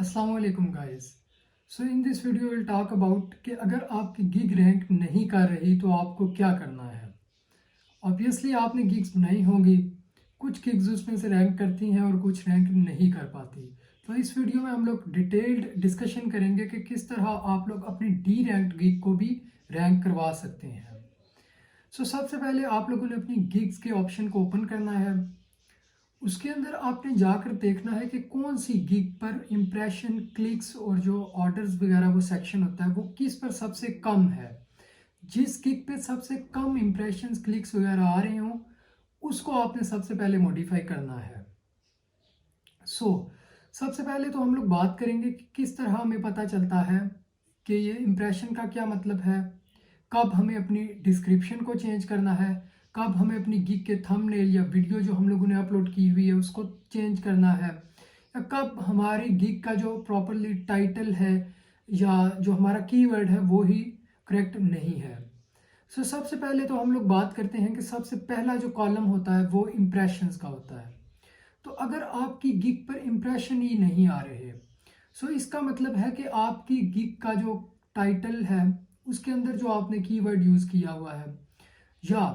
अस्सलाम वालेकुम guys. So in this video will talk about कि अगर आपकी गिग रैंक नहीं कर रही तो आपको क्या करना है। ऑब्वियसली आपने गिग्स बनाई होंगी, कुछ गिग्स उसमें से रैंक करती हैं और कुछ रैंक नहीं कर पाती। तो इस वीडियो में हम लोग डिटेल्ड डिस्कशन करेंगे कि किस तरह आप लोग अपनी डी रैंक्ड गिग को भी रैंक करवा सकते हैं। सबसे पहले आप लोगों ने अपनी गिग्स के ऑप्शन को ओपन करना है। उसके अंदर आपने जाकर देखना है कि कौन सी गिग पर इम्प्रेशन, क्लिक्स और जो ऑर्डर्स वगैरह वो सेक्शन होता है वो किस पर सबसे कम है। जिस गिग पे सबसे कम इम्प्रेशंस, क्लिक्स वगैरह आ रहे हों उसको आपने सबसे पहले मॉडिफाई करना है। सबसे पहले तो हम लोग बात करेंगे कि किस तरह हमें पता चलता है कि ये इम्प्रेशन का क्या मतलब है, कब हमें अपनी डिस्क्रिप्शन को चेंज करना है, कब हमें अपनी गिग के थंबनेल या वीडियो जो हम लोगों ने अपलोड की हुई है उसको चेंज करना है, या कब हमारी गिग का जो प्रॉपरली टाइटल है या जो हमारा कीवर्ड है वो ही करेक्ट नहीं है। सबसे पहले तो हम लोग बात करते हैं कि सबसे पहला जो कॉलम होता है वो इम्प्रेशंस का होता है। तो अगर आपकी गिग पर इम्प्रेशन ही नहीं आ रहे, इसका मतलब है कि आपकी गिग का जो टाइटल है उसके अंदर जो आपने कीवर्ड यूज़ किया हुआ है या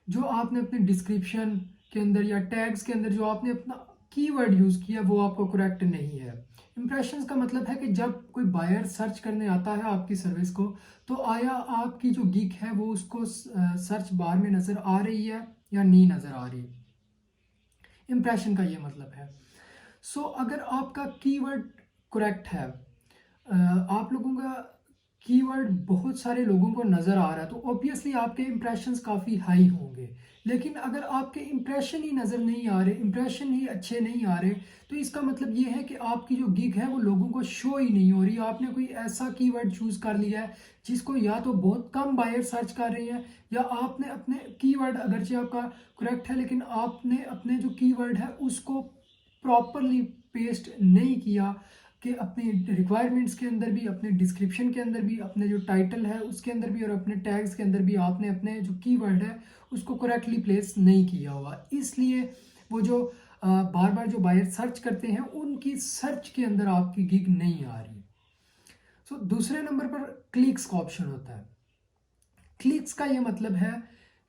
जो आपने अपने डिस्क्रिप्शन के अंदर या टैग्स के अंदर जो आपने अपना कीवर्ड यूज़ किया वो आपको करेक्ट नहीं है। इम्प्रेशंस का मतलब है कि जब कोई बायर सर्च करने आता है आपकी सर्विस को, तो आया आपकी जो गिग है वो उसको सर्च बार में नज़र आ रही है या नहीं नज़र आ रही। इम्प्रेशन का ये मतलब है। अगर आपका कीवर्ड करेक्ट है, आप लोगों का कीवर्ड बहुत सारे लोगों को नज़र आ रहा है, तो ऑब्वियसली आपके इम्प्रेशंस काफ़ी हाई होंगे। लेकिन अगर आपके इम्प्रेशन ही नज़र नहीं आ रहे, इम्प्रेशन ही अच्छे नहीं आ रहे, तो इसका मतलब ये है कि आपकी जो गिग है वो लोगों को शो ही नहीं हो रही। आपने कोई ऐसा कीवर्ड चूज़ कर लिया है जिसको या तो बहुत कम बायर सर्च कर रहे हैं, या आपने अपने कीवर्ड अगरचे आपका करेक्ट है लेकिन आपने अपने जो कीवर्ड है उसको प्रॉपरली पेस्ट नहीं किया कि अपने रिक्वायरमेंट्स के अंदर भी, अपने डिस्क्रिप्शन के अंदर भी, अपने जो टाइटल है उसके अंदर भी और अपने टैग्स के अंदर भी आपने अपने जो कीवर्ड है उसको करेक्टली प्लेस नहीं किया हुआ। इसलिए वो जो बार बार जो बायर सर्च करते हैं उनकी सर्च के अंदर आपकी गिग नहीं आ रही। दूसरे नंबर पर क्लिक्स का ऑप्शन होता है। क्लिक्स का ये मतलब है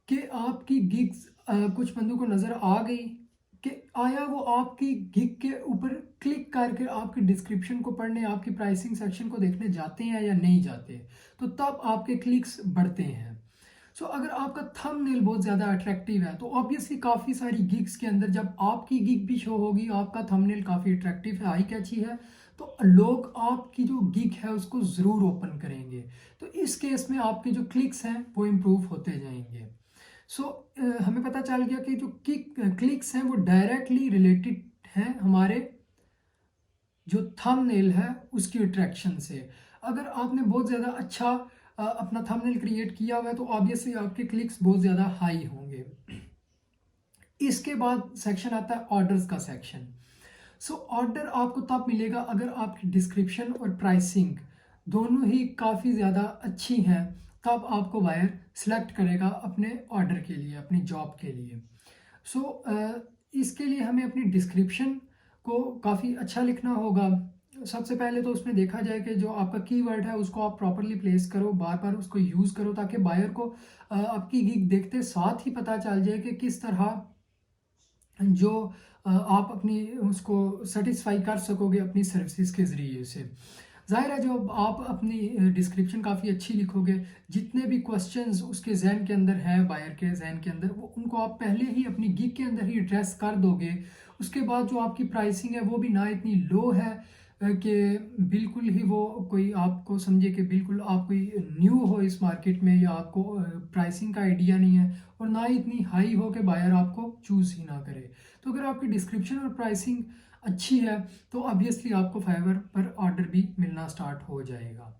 कि आपकी गिग्स कुछ बंदों को नज़र आ गई कि आया वो आपकी गिग के ऊपर क्लिक करके आपकी डिस्क्रिप्शन को पढ़ने, आपकी प्राइसिंग सेक्शन को देखने जाते हैं या नहीं जाते, तो तब आपके क्लिक्स बढ़ते हैं। अगर आपका थंबनेल बहुत ज़्यादा अट्रैक्टिव है तो ऑब्वियसली काफ़ी सारी गिग्स के अंदर जब आपकी गिग भी शो होगी, आपका थंबनेल काफ़ी अट्रैक्टिव है, आई कैची है, तो लोग आपकी जो गिग है उसको ज़रूर ओपन करेंगे। तो इस केस में आपके जो क्लिक्स हैं वो इम्प्रूव होते जाएंगे। हमें पता चल गया कि जो क्लिक्स हैं वो डायरेक्टली रिलेटेड हैं हमारे जो थंबनेल है उसकी अट्रैक्शन से। अगर आपने बहुत ज़्यादा अच्छा अपना थंबनेल क्रिएट किया हुआ है तो ऑब्वियसली आपके क्लिक्स बहुत ज़्यादा हाई होंगे। इसके बाद सेक्शन आता है ऑर्डर्स का सेक्शन। ऑर्डर आपको तब मिलेगा अगर आपकी डिस्क्रिप्शन और प्राइसिंग दोनों ही काफ़ी ज़्यादा अच्छी हैं, तब आपको बायर सेलेक्ट करेगा अपने ऑर्डर के लिए, अपनी जॉब के लिए। इसके लिए हमें अपनी डिस्क्रिप्शन को काफ़ी अच्छा लिखना होगा। सबसे पहले तो उसमें देखा जाए कि जो आपका कीवर्ड है उसको आप प्रॉपरली प्लेस करो, बार बार उसको यूज़ करो ताकि बायर को आपकी गिग देखते साथ ही पता चल जाए कि किस तरह जो आप अपनी उसको सेटिस्फाई कर सकोगे अपनी सर्विसेज के ज़रिए से। ज़ाहिर है जब आप अपनी डिस्क्रिप्शन काफ़ी अच्छी लिखोगे, जितने भी क्वेश्चंस उसके जहन के अंदर हैं, बायर के जहन के अंदर, वो उनको आप पहले ही अपनी गिग के अंदर ही एड्रेस कर दोगे। उसके बाद जो आपकी प्राइसिंग है वो भी ना इतनी लो है कि बिल्कुल ही वो कोई आपको समझे कि बिल्कुल आप कोई न्यू हो इस मार्केट में या आपको प्राइसिंग का आइडिया नहीं है, और ना ही इतनी हाई हो कि बायर आपको चूज़ ही ना करे। तो अगर आपकी डिस्क्रिप्शन और प्राइसिंग अच्छी है तो ऑब्वियसली आपको फाइवर पर ऑर्डर भी मिलना स्टार्ट हो जाएगा।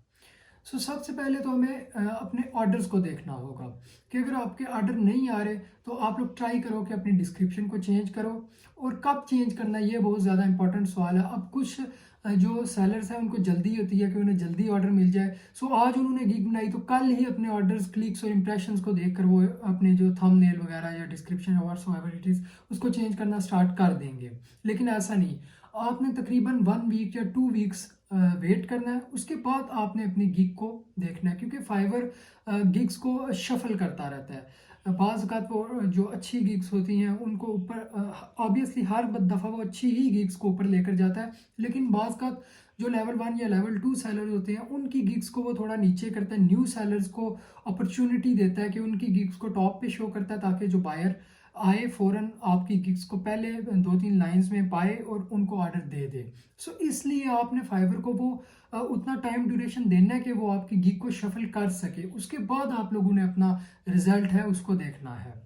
सबसे पहले तो हमें अपने ऑर्डर्स को देखना होगा कि अगर आपके ऑर्डर नहीं आ रहे तो आप लोग ट्राई करो कि अपनी डिस्क्रिप्शन को चेंज करो। और कब चेंज करना है ये बहुत ज़्यादा इंपॉर्टेंट सवाल है। अब कुछ जो सेलर्स हैं उनको जल्दी होती है कि उन्हें जल्दी ऑर्डर मिल जाए। आज उन्होंने गिग बनाई तो कल ही अपने ऑर्डर्स, क्लिक्स और इंप्रेशंस को देखकर वो अपने जो थंबनेल वगैरह या डिस्क्रिप्शन या व्हाट्सएवर इट इज़ उसको चेंज करना स्टार्ट कर देंगे। लेकिन ऐसा नहीं, आपने तकरीबन 1 वीक या 2 वीक्स वेट करना है। उसके बाद आपने अपनी गिग को देखना है, क्योंकि फाइवर गिग्स को शफल करता रहता है। बाज़ औक़ात वो जो अच्छी गिग्स होती हैं उनको ऊपर, ऑब्वियसली हर दफ़ा वो अच्छी ही गिग्स को ऊपर लेकर जाता है, लेकिन बाज़ औक़ात जो लेवल 1 या लेवल 2 सेलर्स होते हैं उनकी गिग्स को वो थोड़ा नीचे करता है। न्यू सेलर्स को अपॉर्चुनिटी देता है कि उनकी गिग्स को टॉप पे शो करता है, ताकि जो बायर आए फ़ौरन आपकी गिग्स को पहले 2-3 लाइंस में पाए और उनको ऑर्डर दे दे। सो इसलिए आपने फाइवर को वो उतना टाइम ड्यूरेशन देना है कि वो आपकी गिग को शफल कर सके। उसके बाद आप लोगों ने अपना रिज़ल्ट है उसको देखना है।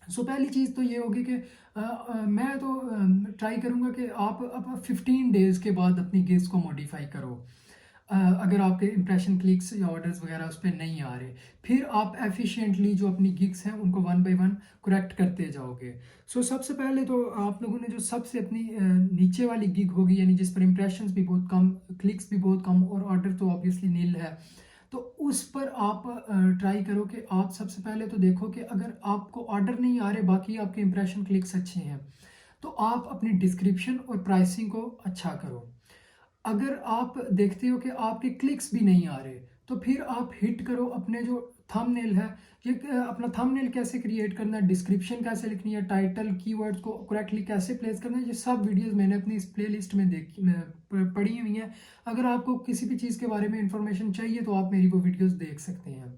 सो पहली चीज़ तो ये होगी कि मैं तो ट्राई करूँगा कि आप अब 15 डेज़ के बाद अपनी गिग्स को मॉडिफाई करो। अगर आपके इंप्रेशन क्लिक्स या ऑर्डर्स वगैरह उस पे नहीं आ रहे, फिर आप एफिशिएंटली जो अपनी गिग्स हैं उनको 1 बाय 1 करेक्ट करते जाओगे। सो सबसे पहले तो आप लोगों ने जो सबसे अपनी नीचे वाली गिग होगी, यानी जिस पर इंप्रेशंस भी बहुत कम, क्लिक्स भी बहुत कम और ऑर्डर तो ऑब्वियसली नील है, तो उस पर आप ट्राई करो कि आप सबसे पहले तो देखो कि अगर आपको ऑर्डर नहीं आ रहे, बाकी आपके इंप्रेशन क्लिक्स अच्छे हैं, तो आप अपनी डिस्क्रिप्शन और प्राइसिंग को अच्छा करो। अगर आप देखते हो कि आपके क्लिक्स भी नहीं आ रहे, तो फिर आप हिट करो अपने जो थंबनेल है। ये अपना थंबनेल कैसे क्रिएट करना है, डिस्क्रिप्शन कैसे लिखनी है, टाइटल कीवर्ड्स को करेक्टली कैसे प्लेस करना है, ये सब वीडियोस मैंने अपनी इस प्लेलिस्ट में पढ़ी हुई हैं। अगर आपको किसी भी चीज़ के बारे में इंफॉर्मेशन चाहिए तो आप मेरी वो वीडियोस देख सकते हैं।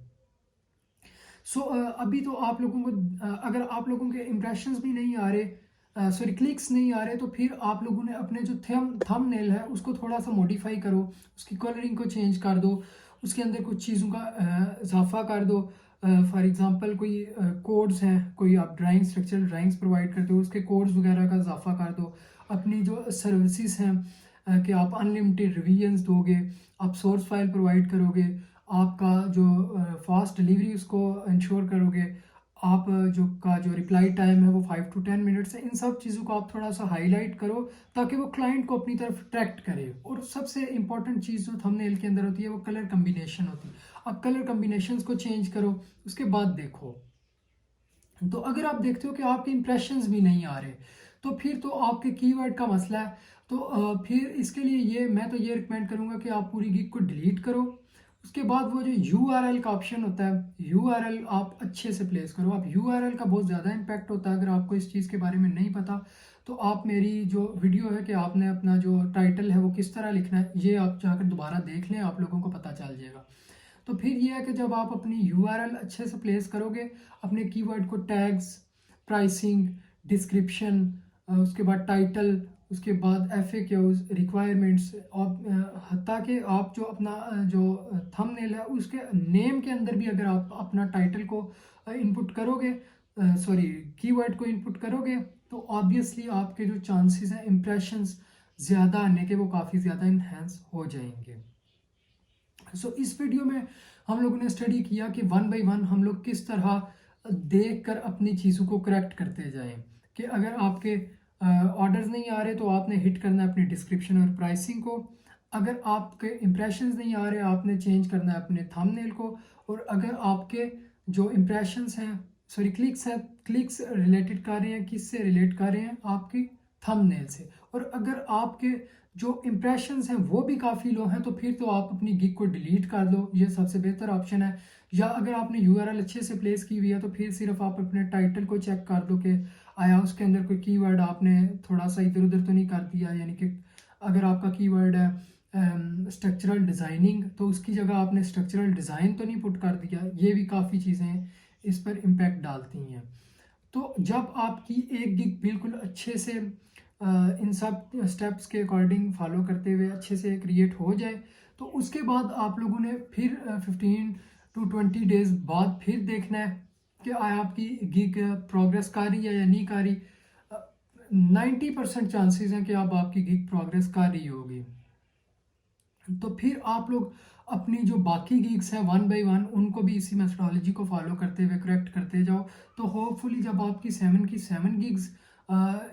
सो अभी तो आप लोगों को अगर आप लोगों के इम्प्रेशंस भी नहीं आ रहे, सॉरी क्लिक्स नहीं आ रहे, तो फिर आप लोगों ने अपने जो थंबनेल है उसको थोड़ा सा मॉडिफाई करो, उसकी कलरिंग को चेंज कर दो, उसके अंदर कुछ चीज़ों का इजाफा कर दो। फॉर एग्जांपल कोई कोड्स हैं, कोई आप ड्राइंग स्ट्रक्चरल ड्राइंग्स प्रोवाइड करते हो, उसके कोड्स वगैरह का इजाफा कर दो। अपनी जो सर्विसेज हैं कि आप अनलिमिटेड रिवीजन्स दोगे, आप सोर्स फाइल प्रोवाइड करोगे, आपका जो फास्ट डिलीवरी उसको इंश्योर करोगे, आप जो रिप्लाई टाइम है वो 5 to 10 मिनट्स है। इन सब चीज़ों को आप थोड़ा सा हाईलाइट करो ताकि वो क्लाइंट को अपनी तरफ अट्रैक्ट करे। और सबसे इंपॉर्टेंट चीज़ जो थंबनेल के अंदर होती है वो कलर कम्बिनेशन होती है। आप कलर कम्बिनेशंस को चेंज करो, उसके बाद देखो। तो अगर आप देखते हो कि आपके इंप्रेशंस भी नहीं आ रहे, तो फिर तो आपके कीवर्ड का मसला है। तो फिर इसके लिए मैं तो ये रिकमेंड करूँगा कि आप पूरी गिग को डिलीट करो। उसके बाद वो जो यूआरएल का ऑप्शन होता है, यूआरएल आप अच्छे से प्लेस करो। आप यूआरएल का बहुत ज़्यादा इम्पैक्ट होता है। अगर आपको इस चीज़ के बारे में नहीं पता, तो आप मेरी जो वीडियो है कि आपने अपना जो टाइटल है वो किस तरह लिखना है, ये आप जाकर दोबारा देख लें, आप लोगों को पता चल जाएगा। तो फिर ये है कि जब आप अपनी यूआरएल अच्छे से प्लेस करोगे, अपने कीवर्ड को टैग्स, प्राइसिंग, डिस्क्रिप्शन, उसके बाद टाइटल, उसके बाद एफएक्यूज, रिक्वायरमेंट्स, और हत्ता कि आप जो अपना जो थंबनेल है उसके नेम के अंदर भी अगर आप अपना टाइटल को इनपुट करोगे, सॉरी कीवर्ड को इनपुट करोगे, तो ऑब्वियसली आपके जो चांसेस हैं इंप्रेशंस ज़्यादा आने के वो काफ़ी ज़्यादा इन्हेंस हो जाएंगे। सो इस वीडियो में हम लोगों ने स्टडी किया कि 1 बाय 1 हम लोग किस तरह देख कर अपनी चीज़ों को करेक्ट करते जाएं। कि अगर आपके ऑर्डर्स नहीं आ रहे तो आपने हिट करना है अपनी डिस्क्रिप्शन और प्राइसिंग को। अगर आपके इंप्रेशंस नहीं आ रहे, आपने चेंज करना है अपने थंबनेल को। और अगर आपके जो इंप्रेशंस हैं, सॉरी क्लिक्स हैं, क्लिक्स रिलेटेड कर रहे हैं, किससे रिलेट कर रहे हैं, आपकी थंबनेल से। और अगर आपके जो इंप्रेशंस हैं वो भी काफ़ी लो हैं, तो फिर तो आप अपनी गिग को डिलीट कर दो, ये सबसे बेहतर ऑप्शन है। या अगर आपने यूआरएल अच्छे से प्लेस की हुई है, तो फिर सिर्फ आप अपने टाइटल को चेक कर दो कि आया उसके अंदर कोई कीवर्ड आपने थोड़ा सा इधर उधर तो नहीं कर दिया। यानी कि अगर आपका कीवर्ड है स्ट्रक्चरल डिज़ाइनिंग, तो उसकी जगह आपने स्ट्रक्चरल डिज़ाइन तो नहीं पुट कर दिया। ये भी काफ़ी चीज़ें इस पर इम्पैक्ट डालती हैं। तो जब आपकी एक गिग बिल्कुल अच्छे से इन सब स्टेप्स के अकॉर्डिंग फॉलो करते हुए अच्छे से क्रिएट हो जाए, तो उसके बाद आप लोगों ने फिर 15 to 20 डेज बाद फिर देखना है कि आया आपकी गिग प्रोग्रेस कर रही है या नहीं कर रही। 90% चांसेस हैं कि अब आपकी गिग प्रोग्रेस कर रही होगी। तो फिर आप लोग अपनी जो बाकी गिग्स हैं 1 बाय 1 उनको भी इसी मेथडोलॉजी को फॉलो करते हुए करेक्ट करते जाओ। तो होपफुली जब आपकी 7 की 7 गिग्स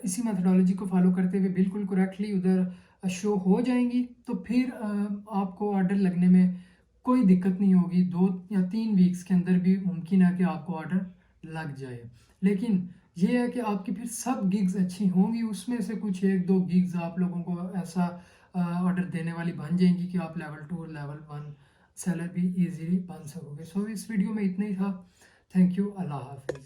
इसी मेथडोलॉजी को फॉलो करते हुए बिल्कुल करेक्टली उधर शो हो जाएंगी, तो फिर आपको ऑर्डर लगने में कोई दिक्कत नहीं होगी। 2 या 3 वीक्स के अंदर भी मुमकिन है कि आपको ऑर्डर लग जाए। लेकिन ये है कि आपकी फिर सब गिग्स अच्छी होंगी, उसमें से कुछ 1-2 गिग्स आप लोगों को ऐसा ऑर्डर देने वाली बन जाएंगी कि आप लेवल 2 और लेवल 1 सेलर भी इजीली बन सकोगे। सो इस वीडियो में इतना ही था। थैंक यू, अल्लाह हाफिज़।